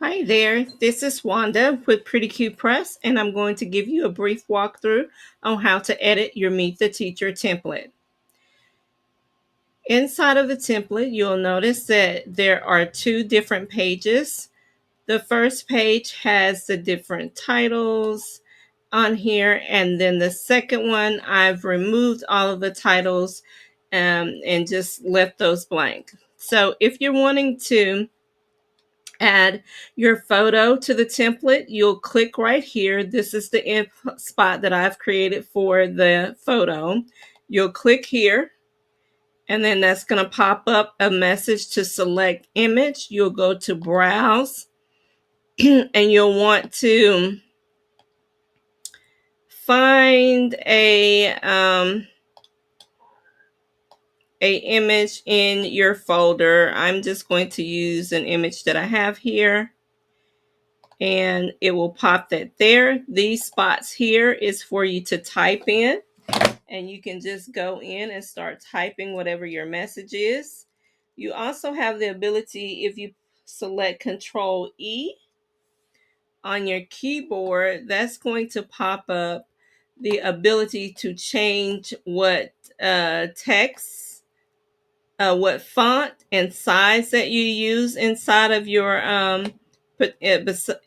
Hi there, this is Wanda with Pretty Cute Press, and I'm going to give you a brief walkthrough on how to edit your Meet the Teacher template. Inside of the template, you'll notice that there are two different pages. The first page has the different titles on here, and then the second one, I've removed all of the titles and just left those blank. So if you're wanting to add your photo to the template, you'll click right here. This is the spot that I've created for the photo. You'll click here, and then that's going to pop up a message to select image. You'll go to browse and you'll want to find a image in your folder. I'm just going to use an image that I have here, and it will pop that there. These spots here is for you to type in, and you can just go in and start typing whatever your message is. You also have the ability, if you select Control E on your keyboard, that's going to pop up the ability to change what text, what font and size that you use inside of your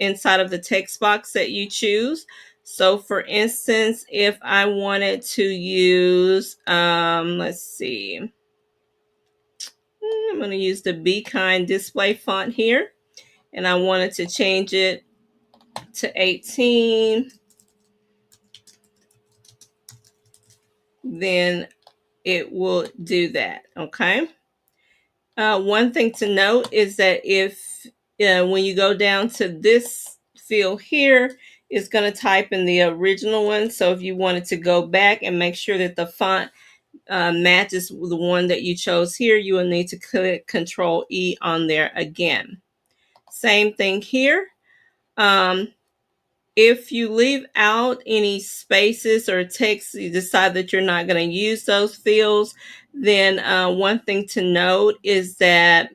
inside of the text box that you choose. So for instance, if I wanted to use let's see, I'm going to use the Be Kind display font here, and I wanted to change it to 18, then it will do that. Okay. One thing to note is that if when you go down to this field here, it's going to type in the original one. So if you wanted to go back and make sure that the font matches the one that you chose here, you will need to click Control E on there again. Same thing here. If you leave out any spaces or text, you decide that you're not going to use those fields, then one thing to note is that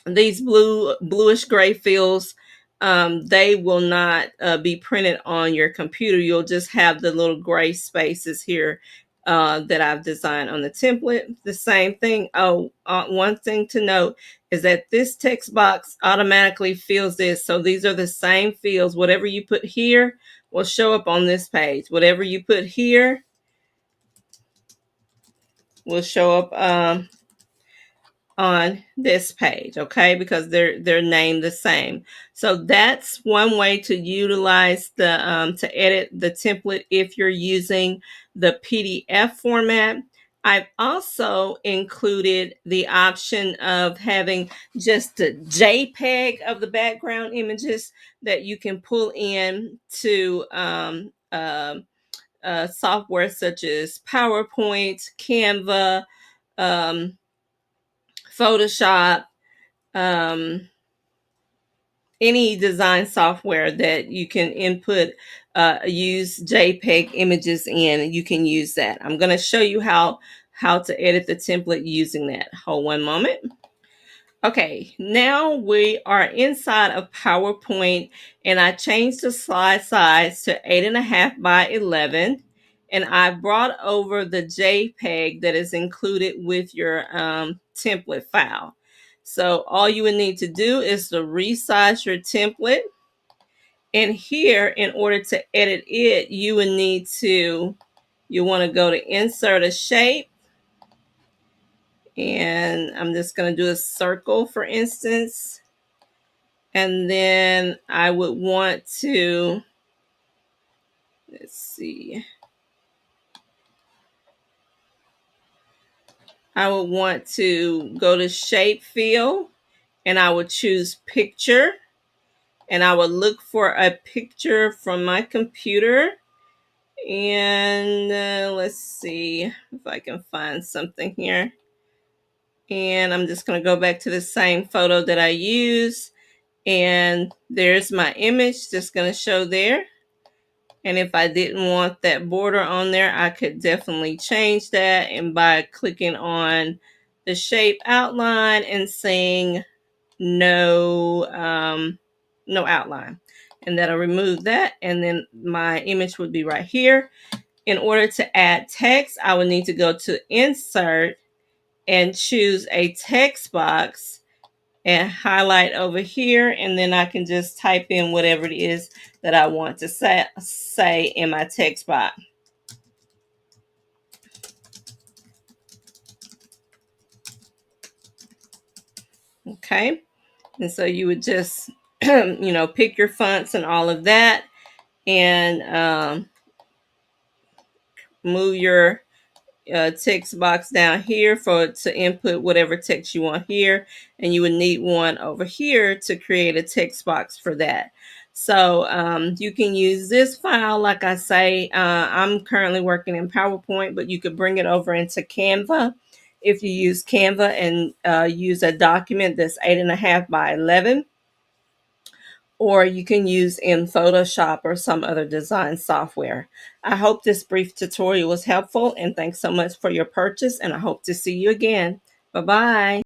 these bluish gray fields, they will not be printed on your computer. You'll just have the little gray spaces here that I've designed on the template. The same thing. One thing to note is that this text box automatically fills this. So these are the same fields. Whatever you put here will show up on this page. Whatever you put here will show up on this page, okay, because they're named the same. So that's one way to utilize the to edit the template if you're using the PDF format. I've also included the option of having just the JPEG of the background images that you can pull in to software such as PowerPoint, Canva, um, Photoshop, um, any design software that you can input, use JPEG images in, you can use that. I'm going to show you how to edit the template using that. Hold one moment. Okay, now we are inside of PowerPoint, and I changed the slide size to 8.5 by 11, and I brought over the JPEG that is included with your template file. So all you would need to do is to resize your template, and here, in order to edit it, you would need to, you want to go to Insert a Shape, and I'm just going to do a circle, for instance. And then I would want to, let's see, I would want to go to Shape Field, and I would choose Picture, and I would look for a picture from my computer. And let's see if I can find something here. And I'm just going to go back to the same photo that I used. And there's my image that's going to show there. And if I didn't want that border on there, I could definitely change that. And by clicking on the shape outline and saying no no outline. And that'll remove that. And then my image would be right here. In order to add text, I would need to go to Insert and choose a text box and highlight over here, and then I can just type in whatever it is that I want to say in my text box. Okay, and so you would just pick your fonts and all of that, and move your text box down here to input whatever text you want here, and you would need one over here to create a text box for that. So you can use this file, like I say. I'm currently working in PowerPoint, but you could bring it over into Canva if you use Canva, and use a document that's 8.5 by 11. Or you can use in Photoshop or some other design software. I hope this brief tutorial was helpful, and thanks so much for your purchase, and I hope to see you again. Bye-bye.